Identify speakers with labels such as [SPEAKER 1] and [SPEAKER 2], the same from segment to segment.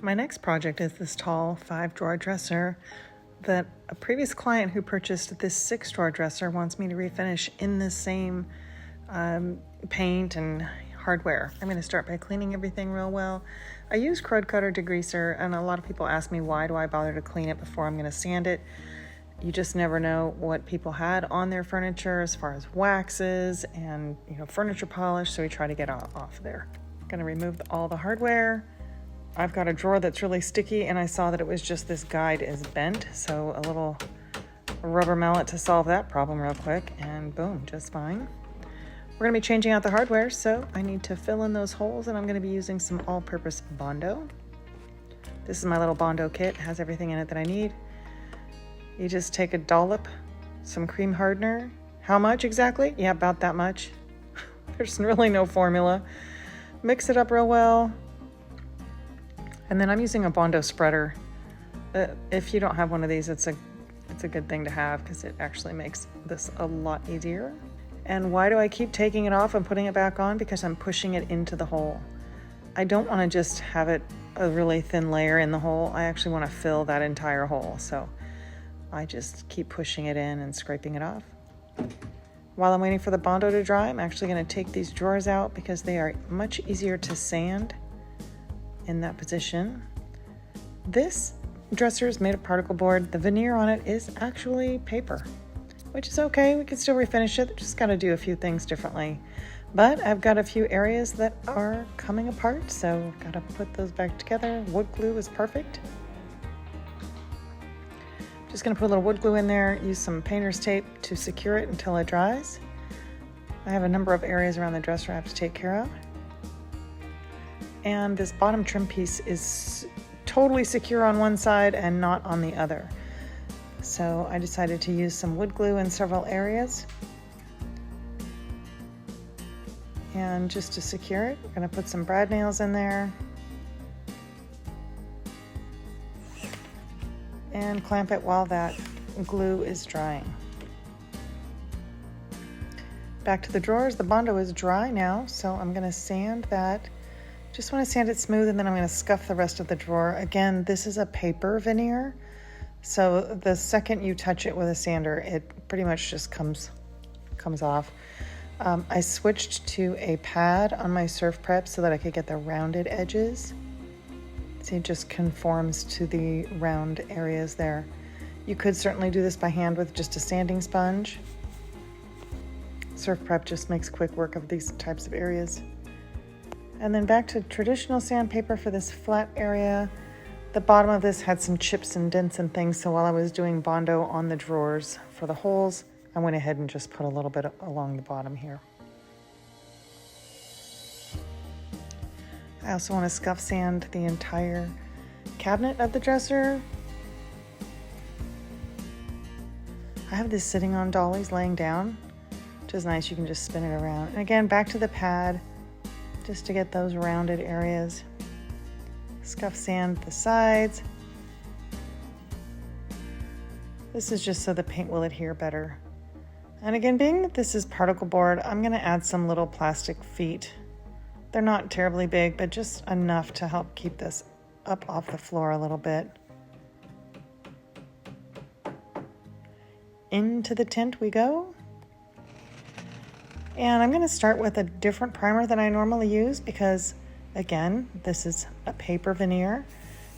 [SPEAKER 1] My next project is this tall 5-drawer dresser that a previous client who purchased this 6-drawer dresser wants me to refinish in the same paint and hardware. I'm going to start by cleaning everything real well. I use Crud Cutter degreaser, and a lot of people ask me why do I bother to clean it before I'm going to sand it. You just never know what people had on their furniture as far as waxes and furniture polish, so we try to get off there. I'm going to remove all the hardware. I've got a drawer that's really sticky, and I saw that it was just this guide is bent, so a little rubber mallet to solve that problem real quick, and boom, just fine. We're going to be changing out the hardware, so I need to fill in those holes, and I'm going to be using some all-purpose Bondo. This is my little Bondo kit. It has everything in it that I need. You just take a dollop, some cream hardener. How much exactly? Yeah, about that much. There's really no formula. Mix it up real well. And then I'm using a Bondo spreader. If you don't have one of these, it's a good thing to have because it actually makes this a lot easier. And why do I keep taking it off and putting it back on? Because I'm pushing it into the hole. I don't want to just have it a really thin layer in the hole. I actually want to fill that entire hole. So I just keep pushing it in and scraping it off. While I'm waiting for the Bondo to dry, I'm actually going to take these drawers out because they are much easier to sand in that position. This dresser is made of particle board. The veneer on it is actually paper, which is okay. We can still refinish it. Just got to do a few things differently. But I've got a few areas that are coming apart, so got to put those back together. Wood glue is perfect. Just going to put a little wood glue in there, use some painter's tape to secure it until it dries. I have a number of areas around the dresser I have to take care of. And this bottom trim piece is totally secure on one side and not on the other. So I decided to use some wood glue in several areas. And just to secure it, we're going to put some brad nails in there. And clamp it while that glue is drying. Back to the drawers. The Bondo is dry now, so I'm going to sand that. Just want to sand it smooth, and then I'm going to scuff the rest of the drawer. Again, this is a paper veneer, so the second you touch it with a sander, it pretty much just comes off. I switched to a pad on my Surf Prep so that I could get the rounded edges. See, it just conforms to the round areas there. You could certainly do this by hand with just a sanding sponge. Surf Prep just makes quick work of these types of areas. And then back to traditional sandpaper for this flat area. The bottom of this had some chips and dents and things, so while I was doing Bondo on the drawers for the holes, I went ahead and just put a little bit along the bottom here. I also want to scuff sand the entire cabinet of the dresser. I have this sitting on dollies laying down, which is nice. You can just spin it around. And again, back to the pad, just to get those rounded areas. Scuff sand the sides. This is just so the paint will adhere better. And again, being that this is particle board, I'm going to add some little plastic feet. They're not terribly big, but just enough to help keep this up off the floor a little bit. Into the tint we go. And I'm going to start with a different primer than I normally use because, again, this is a paper veneer.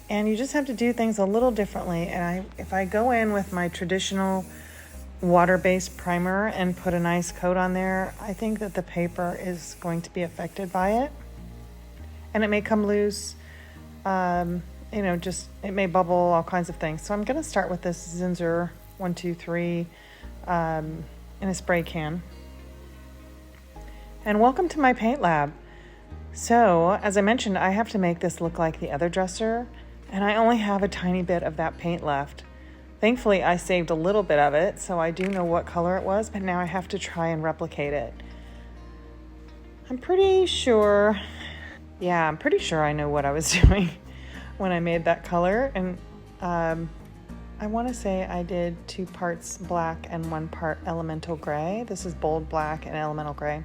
[SPEAKER 1] And you just have to do things a little differently. And if I go in with my traditional water-based primer and put a nice coat on there, I think that the paper is going to be affected by it. And it may come loose, it may bubble, all kinds of things. So I'm going to start with this Zinsser 123 in a spray can. And welcome to my paint lab. So, as I mentioned, I have to make this look like the other dresser, and I only have a tiny bit of that paint left. Thankfully, I saved a little bit of it, so I do know what color it was, but now I have to try and replicate it. I'm pretty sure I know what I was doing when I made that color, and I want to say I did 2 parts black and 1 part elemental gray. This is bold black and elemental gray.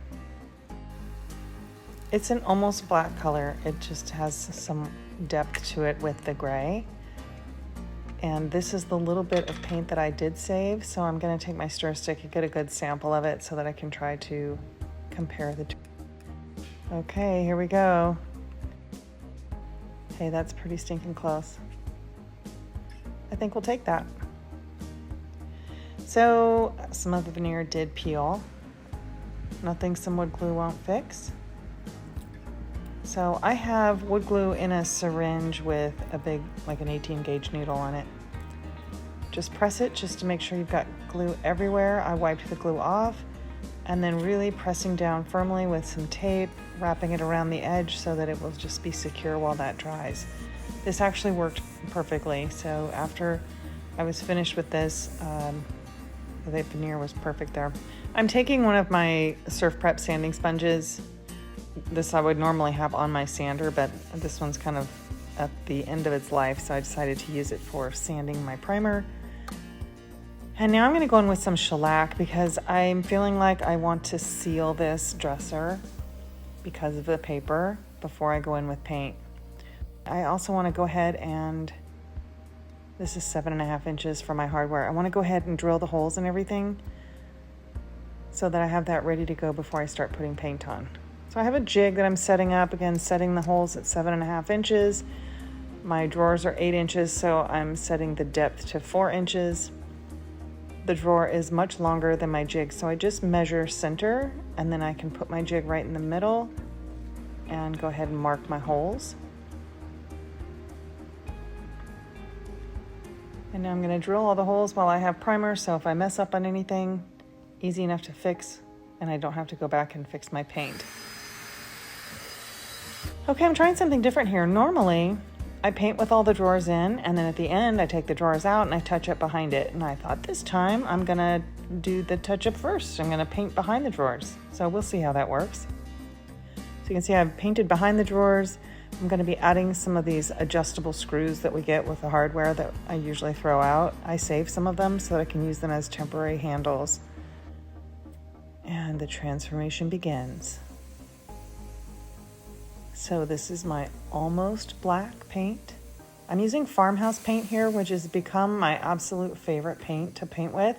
[SPEAKER 1] It's an almost black color. It just has some depth to it with the gray. And this is the little bit of paint that I did save, so I'm gonna take my stir stick and get a good sample of it so that I can try to compare the two. Okay, here we go. Hey, that's pretty stinking close. I think we'll take that. So some of the veneer did peel. Nothing some wood glue won't fix. So I have wood glue in a syringe with a big, like an 18 gauge needle on it. Just press it just to make sure you've got glue everywhere. I wiped the glue off and then really pressing down firmly with some tape, wrapping it around the edge so that it will just be secure while that dries. This actually worked perfectly. So after I was finished with this, the veneer was perfect there. I'm taking one of my Surf Prep sanding sponges. This I would normally have on my sander, but this one's kind of at the end of its life, so I decided to use it for sanding my primer. And now I'm going to go in with some shellac because I'm feeling like I want to seal this dresser because of the paper before I go in with paint. I also want to go ahead and, this is 7.5 inches for my hardware. I want to go ahead and drill the holes and everything so that I have that ready to go before I start putting paint on. So I have a jig that I'm setting up, again, setting the holes at 7.5 inches. My drawers are 8 inches, so I'm setting the depth to 4 inches. The drawer is much longer than my jig, so I just measure center, and then I can put my jig right in the middle and go ahead and mark my holes. And now I'm going to drill all the holes while I have primer, so if I mess up on anything, easy enough to fix, and I don't have to go back and fix my paint. Okay, I'm trying something different here. Normally, I paint with all the drawers in, and then at the end, I take the drawers out and I touch up behind it. And I thought this time I'm gonna do the touch up first. I'm gonna paint behind the drawers. So we'll see how that works. So you can see I've painted behind the drawers. I'm gonna be adding some of these adjustable screws that we get with the hardware that I usually throw out. I save some of them so that I can use them as temporary handles. And the transformation begins. So this is my almost black paint. I'm using farmhouse paint here, which has become my absolute favorite paint to paint with.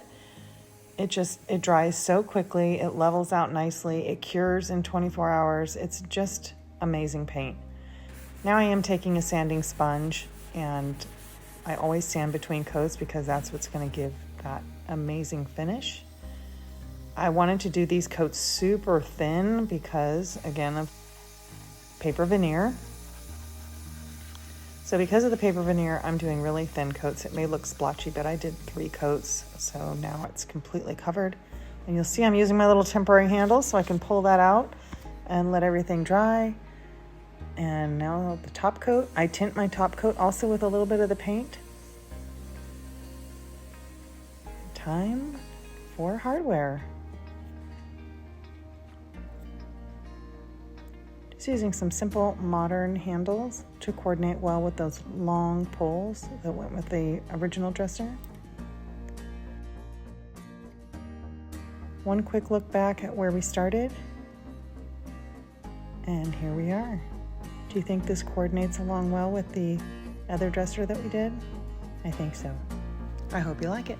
[SPEAKER 1] It dries so quickly, it levels out nicely, it cures in 24 hours. It's just amazing paint. Now I am taking a sanding sponge, and I always sand between coats because that's what's gonna give that amazing finish. I wanted to do these coats super thin because, again, of paper veneer. So because of the paper veneer, I'm doing really thin coats. It may look splotchy, but I did 3 coats, so now it's completely covered. And you'll see I'm using my little temporary handle so I can pull that out and let everything dry. And now the top coat. I tint my top coat also with a little bit of the paint. Time for hardware. Just using some simple modern handles to coordinate well with those long poles that went with the original dresser. One quick look back at where we started. And here we are. Do you think this coordinates along well with the other dresser that we did? I think so. I hope you like it.